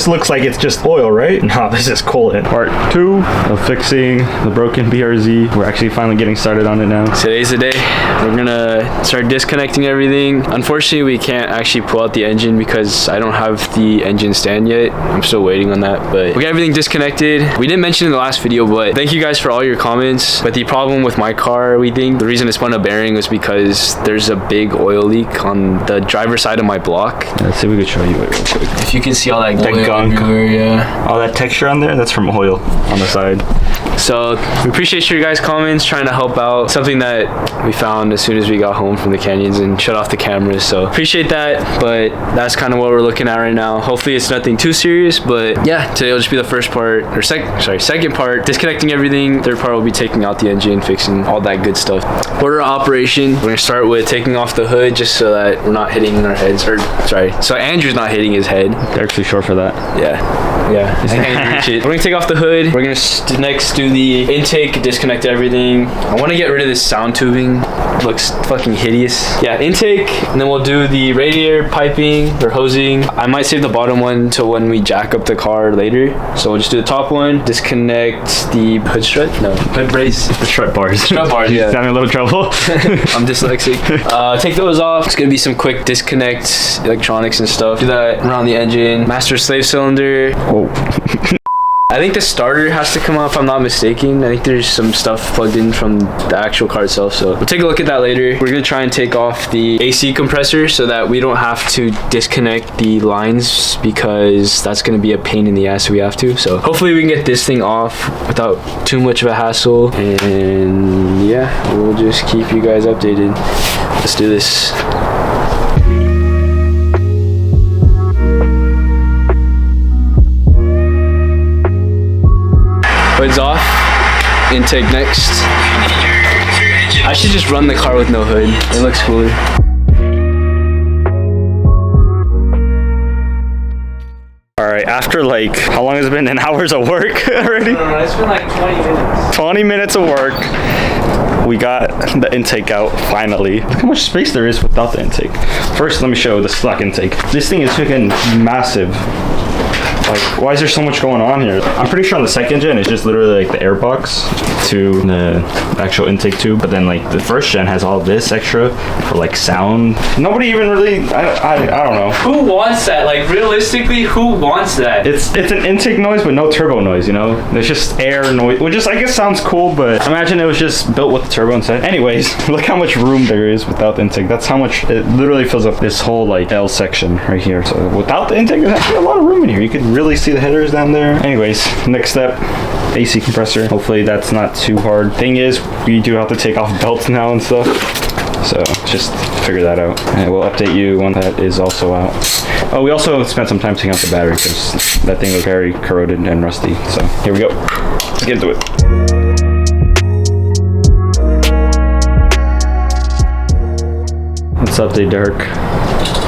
this looks like it's just oil, right? No, this is coolant. Part 2 of fixing the broken BRZ. We're actually finally getting started on it now. Today's the day. We're gonna start disconnecting everything. Unfortunately, we can't actually pull out the engine because I don't have the engine stand yet. I'm still waiting on that, but we got everything disconnected. We didn't mention in the last video, but thank you guys for all your comments. But the problem with my car, we think the reason it spun a bearing was because there's a big oil leak on the driver's side of my block. Let's see if we could show you it real quick. If you can see all that gunk everywhere, yeah. All that texture on there, that's from oil on the side. So we appreciate your guys' comments, trying to help out. Something that we found as soon as we got home from the canyons and shut off the cameras. So appreciate that, but that's kind of what we're looking at right now. Hopefully it's nothing too serious, but yeah, today will just be the first part, or second part, disconnecting everything. Third part will be taking out the engine, fixing all that good stuff. Order of operation, we're gonna start with taking off the hood just so that we're not hitting our heads, so Andrew's not hitting his head. They're actually short for that. Yeah, I can't reach it. We're gonna take off the hood. We're gonna next do the intake, disconnect everything. I want to get rid of this sound tubing. It looks fucking hideous. Yeah, intake, and then we'll do the radiator piping or hosing. I might save the bottom one until when we jack up the car later. So we'll just do the top one, disconnect the hood strut, no, hood brace. The strut bars. Strut bars, yeah. Having a little trouble. I'm dyslexic. Take those off. It's gonna be some quick disconnect, electronics and stuff. Do that around the engine. Master slave cylinder. Oh. I think the starter has to come off, if I'm not mistaken. I think there's some stuff plugged in from the actual car itself, so we'll take a look at that later. We're gonna try and take off the AC compressor so that we don't have to disconnect the lines, because that's gonna be a pain in the ass if we have to. So hopefully we can get this thing off without too much of a hassle, and yeah, we'll just keep you guys updated. Let's do this. Hood's off, intake next. I should just run the car with no hood. It looks cooler. Alright, after like, how long has it been? 10 hours of work already? No, it's been like 20 minutes. 20 minutes of work. We got the intake out finally. Look how much space there is without the intake. First, let me show the stock intake. This thing is freaking massive. Like, why is there so much going on here? I'm pretty sure on the second gen, it's just literally like the air box to the actual intake tube. But then like the first gen has all this extra for like sound. Nobody even really, I don't know. Who wants that? Like realistically, who wants that? It's an intake noise, but no turbo noise, you know? There's just air noise, which just, I guess sounds cool, but imagine it was just built with the turbo inside. Anyways, look how much room there is without the intake. That's how much, it literally fills up this whole like L section right here. So without the intake, there's actually a lot of room in here. You could really see the headers down there. Anyways, next step, AC compressor. Hopefully that's not too hard. Thing is, we do have to take off belts now and stuff, so just figure that out, and we'll update you when that is also out. Oh, we also spent some time taking out the battery because that thing was very corroded and rusty. So here we go, let's get into it. What's up, Derek?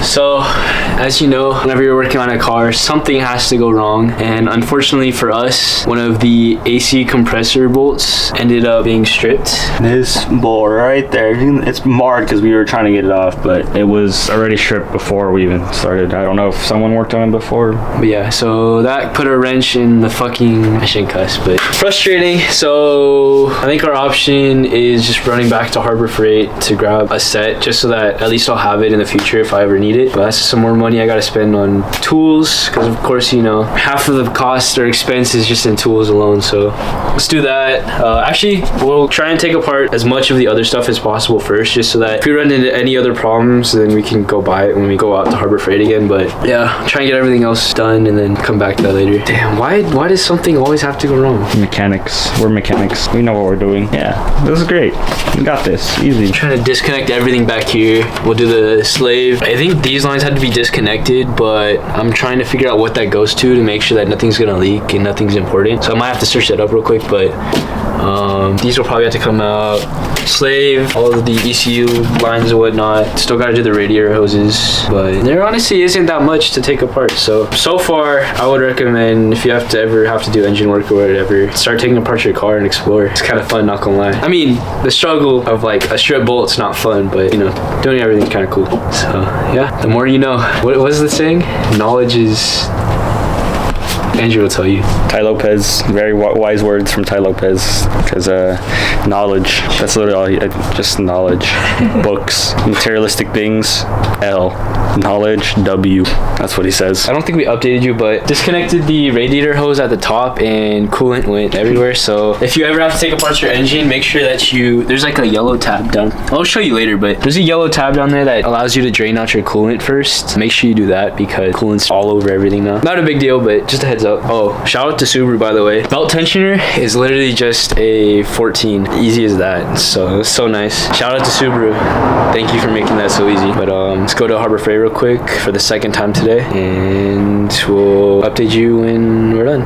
So, as you know, whenever you're working on a car, something has to go wrong. And unfortunately for us, one of the AC compressor bolts ended up being stripped. This bolt right there, it's marred because we were trying to get it off, but it was already stripped before we even started. I don't know if someone worked on it before. But yeah, so that put a wrench in the fucking, I shouldn't cuss, but frustrating. So I think our option is just running back to Harbor Freight to grab a set, just so that at least I'll have it in the future if I ever need it. But that's some more money I gotta spend on tools, because of course, you know, half of the cost or expense is just in tools alone. So let's do that. Actually, we'll try and take apart as much of the other stuff as possible first, just so that if we run into any other problems, then we can go buy it when we go out to Harbor Freight again. But yeah, try and get everything else done and then come back to that later. Damn, why does something always have to go wrong? Mechanics. We're mechanics. We know what we're doing. Yeah, this is great. We got this. Easy. I'm trying to disconnect everything back here. We'll do the slave. I think these lines had to be disconnected, but I'm trying to figure out what that goes to make sure that nothing's gonna leak and nothing's important. So I might have to search that up real quick, but these will probably have to come out. Slave, all of the ECU lines and whatnot. Still gotta do the radiator hoses, but there honestly isn't that much to take apart. So far, I would recommend, if you ever have to do engine work or whatever, start taking apart your car and explore. It's kind of fun, not gonna lie. I mean, the struggle of like a strip bolt's not fun, but you know, doing everything's kind of cool. So yeah, the more you know. What was the saying? Knowledge is Andrew will tell you. Ty Lopez, very wise words from Ty Lopez, because knowledge, that's literally all, just knowledge. Books, materialistic things, L. Knowledge, W. That's what he says. I don't think we updated you, but disconnected the radiator hose at the top and coolant went everywhere. So if you ever have to take apart your engine, make sure that there's like a yellow tab down. I'll show you later, but there's a yellow tab down there that allows you to drain out your coolant first. Make sure you do that because coolant's all over everything now. Not a big deal, but just a heads up. Oh, shout out to Subaru, by the way. Belt tensioner is literally just a 14. Easy as that. So it's so nice. Shout out to Subaru. Thank you for making that so easy. But let's go to Harbor Freight real quick for the second time today, and we'll update you when we're done.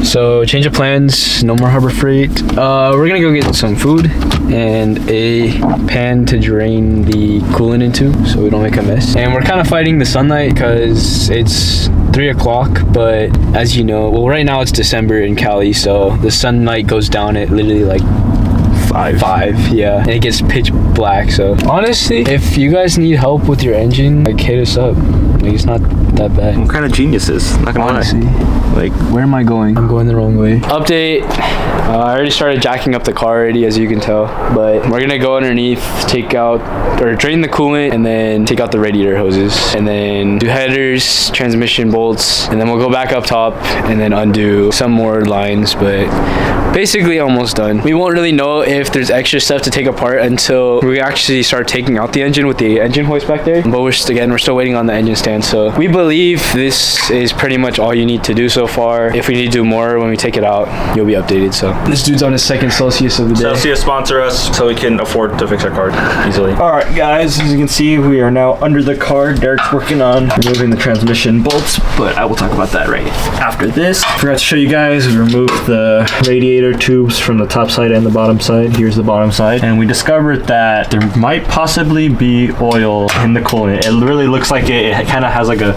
So change of plans, no more Harbor Freight. We're gonna go get some food and a pan to drain the coolant into so we don't make a mess. And we're kind of fighting the sunlight because it's 3 o'clock, but as you know, well, right now it's December in Cali, so the sunlight goes down at literally like 5, yeah, and it gets pitch black. So honestly, if you guys need help with your engine, like, hit us up. Like, it's not that bad. What kind of geniuses? Not gonna lie. Like, where am I going? I'm going the wrong way. Update. I already started jacking up the car already, as you can tell, but we're gonna go underneath, take out or drain the coolant, and then take out the radiator hoses, and then do headers, transmission bolts, and then we'll go back up top and then undo some more lines. But basically almost done. We won't really know if there's extra stuff to take apart until we actually start taking out the engine with the engine hoist back there. But we're still waiting on the engine stand. So we believe this is pretty much all you need to do so far. If we need to do more when we take it out, you'll be updated. So this dude's on his second Celsius of the day. Celsius sponsor us so we can afford to fix our car easily. All right, guys, as you can see, we are now under the car. Derek's working on removing the transmission bolts, but I will talk about that right after this. Forgot to show you guys, we removed the radiator tubes from the top side and the bottom side. Here's the bottom side, and we discovered that there might possibly be oil in the coolant. It really looks like it kind of has like a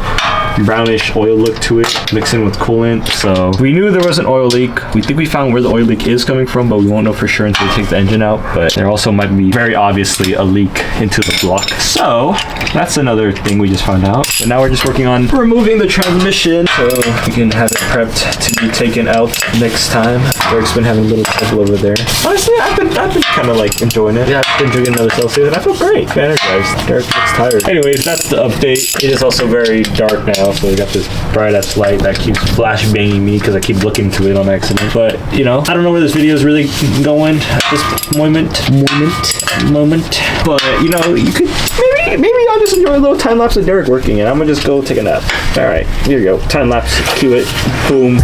brownish oil look to it mixed in with coolant. So we knew there was an oil leak. We think we found where the oil leak is coming from, but we won't know for sure until we take the engine out. But there also might be very obviously a leak into the block. So that's another thing we just found out. But now we're just working on removing the transmission so we can have it prepped to be taken out next time. Derek's been having a little trouble over there. Honestly, I've been kind of like enjoying it. Yeah, I've been drinking another Celsius and I feel great. I'm energized. Derek looks tired. Anyways, that's the update. It is also very dark now, so we got this bright ass light that keeps flash banging me because I keep looking to it on accident. But you know, I don't know where this video is really going at this moment. But you know, you could maybe I'll just enjoy a little time lapse of Derek working, and I'm gonna just go take a nap. All right, here you go. Time lapse. Cue it. Boom.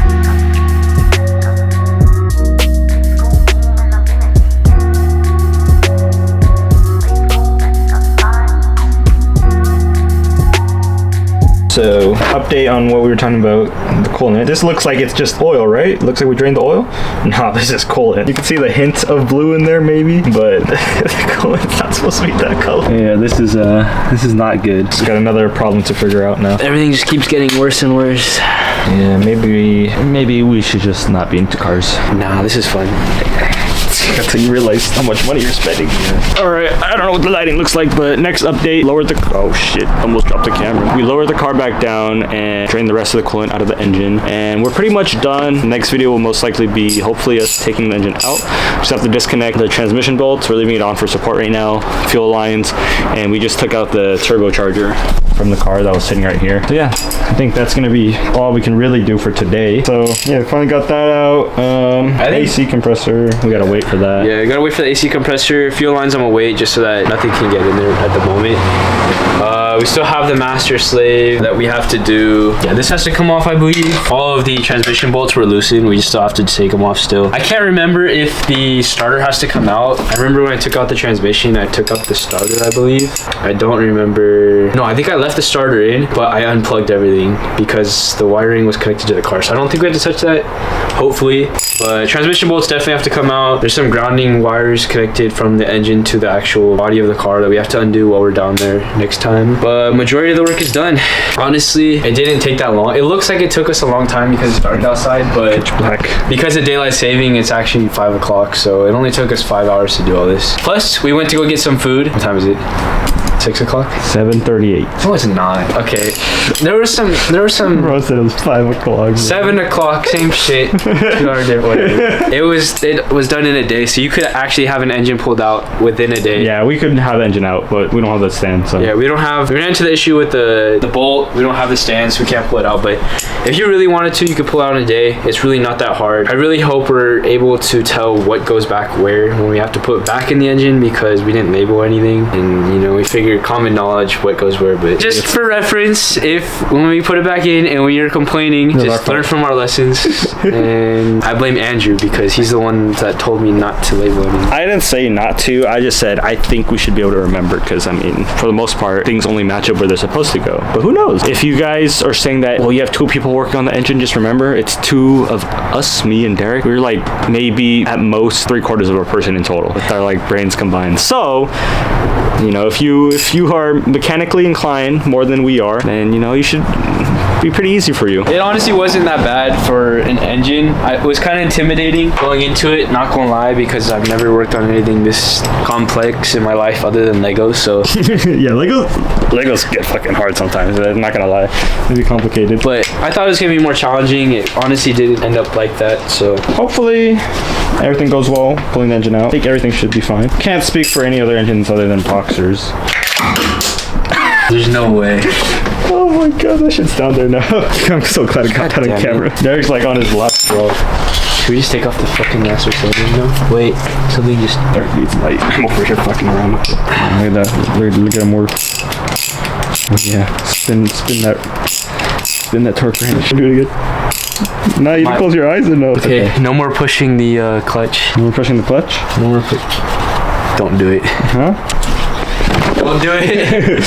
So, update on what we were talking about, the coolant. This looks like it's just oil, right? Looks like we drained the oil? No, this is coolant. You can see the hint of blue in there maybe, but the coolant's not supposed to be that color. Yeah, this is not good. Just got another problem to figure out now. Everything just keeps getting worse and worse. Yeah, maybe we should just not be into cars. Nah, this is fun. Until you realize how much money you're spending. Yeah. All right, I don't know what the lighting looks like, but next update, oh shit, almost dropped the camera. We lowered the car back down and drained the rest of the coolant out of the engine, and we're pretty much done. The next video will most likely be hopefully us taking the engine out. Just have to disconnect the transmission bolts. We're leaving it on for support right now, fuel lines, and we just took out the turbocharger from the car that was sitting right here. So yeah, I think that's gonna be all we can really do for today. So yeah, we finally got that out. AC compressor, we gotta wait for that. Yeah, we gotta wait for the AC compressor. Fuel lines I'm gonna wait just so that nothing can get in there at the moment. We still have the master slave that we have to do. Yeah, this has to come off, I believe. All of the transmission bolts were loosened. We still have to take them off still. I can't remember if the starter has to come out. I remember when I took out the transmission, I took up the starter, I believe. I don't remember. No, I think I left the starter in, but I unplugged everything because the wiring was connected to the car. So I don't think we have to touch that, hopefully. But transmission bolts definitely have to come out. There's some grounding wires connected from the engine to the actual body of the car that we have to undo while we're down there next time. But majority of the work is done. Honestly, it didn't take that long. It looks like it took us a long time because it's dark outside, but pitch black. Because of daylight saving, it's actually 5 o'clock, so it only took us 5 hours to do all this. Plus, we went to go get some food. What time is it? 6 o'clock? 7:38. No, it's not. Okay. There was some. Bro said it was 5 o'clock. 7 o'clock, same shit. 2 hour difference, whatever. It was done in a day, so you could actually have an engine pulled out within a day. Yeah, we could have the engine out, but we don't have the stand, so. Yeah, we ran into the issue with the bolt. We don't have the stand, so we can't pull it out. But if you really wanted to, you could pull it out in a day. It's really not that hard. I really hope we're able to tell what goes back where when we have to put back in the engine, because we didn't label anything, and you know, we figured common knowledge what goes where. But just for reference, if when we put it back in and when you're complaining, just learn from our lessons. And I blame Andrew because he's the one that told me not to label anything. I didn't say not to. I just said I think we should be able to remember, because I mean, for the most part, things only match up where they're supposed to go. But who knows? If you guys are saying that, well, you have 2 people working on the engine, just remember it's 2 of us, me and Derek. We're like maybe at most 3/4 of a person in total with our like brains combined. So, you know, if you are mechanically inclined more than we are, then you know you should be pretty easy for you. It honestly wasn't that bad for an engine. It was kind of intimidating going into it, not gonna lie, because I've never worked on anything this complex in my life other than Legos. So yeah, Legos get fucking hard sometimes. I'm not gonna lie, maybe complicated. But I thought it was gonna be more challenging. It honestly didn't end up like that. So hopefully everything goes well pulling the engine out. I think everything should be fine. Can't speak for any other engines other than Boxers. There's no way. Oh my god, that shit's down there now. I'm so glad I got that on camera. Derek's like on his left, bro. Should we just take off the fucking master cylinder now? Wait, something just... Derek needs light. I'm over here fucking around with it. Look at that. Look at him work. Oh yeah. Spin that torque wrench. Do it again. No, you can close your eyes and no. Okay, no more pushing the clutch. No more pushing the clutch? No more Don't do it. Huh? Don't do it.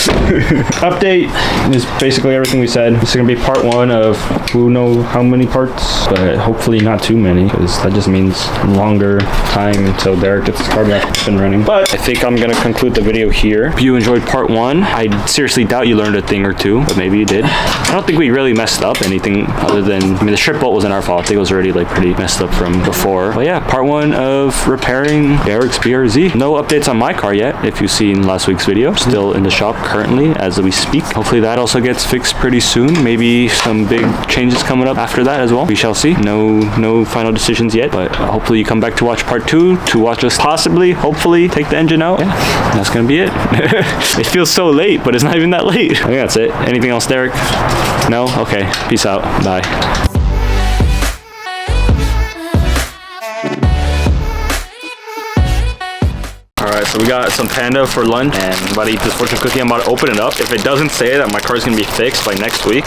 Update is basically everything we said. This is gonna be part 1 of who knows how many parts, but hopefully not too many, because that just means longer time until Derek gets his car back up and running. But I think I'm gonna conclude the video here. If you enjoyed part 1, I seriously doubt you learned a thing or 2, but maybe you did. I don't think we really messed up anything other than, I mean, the strip bolt wasn't our fault. I think it was already like pretty messed up from before. But yeah, part 1 of repairing Derek's BRZ. No updates on my car yet, if you've seen last week's video. Still in the shop currently as we speak. Hopefully that also gets fixed pretty soon. Maybe some big changes coming up after that as well. We shall see. No final decisions yet, but hopefully you come back to watch part 2 to watch us hopefully take the engine out. Yeah, that's gonna be it. It feels so late, but it's not even that late. I think that's it. Anything else, Derek? No? Okay. Peace out. Bye. Alright, so we got some Panda for lunch, and I'm about to eat this fortune cookie. I'm about to open it up. If it doesn't say that my car's gonna be fixed by next week,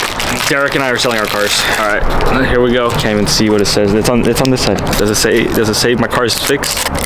Derek and I are selling our cars. Alright, here we go. Can't even see what it says. It's on this side. Does it say my car's fixed?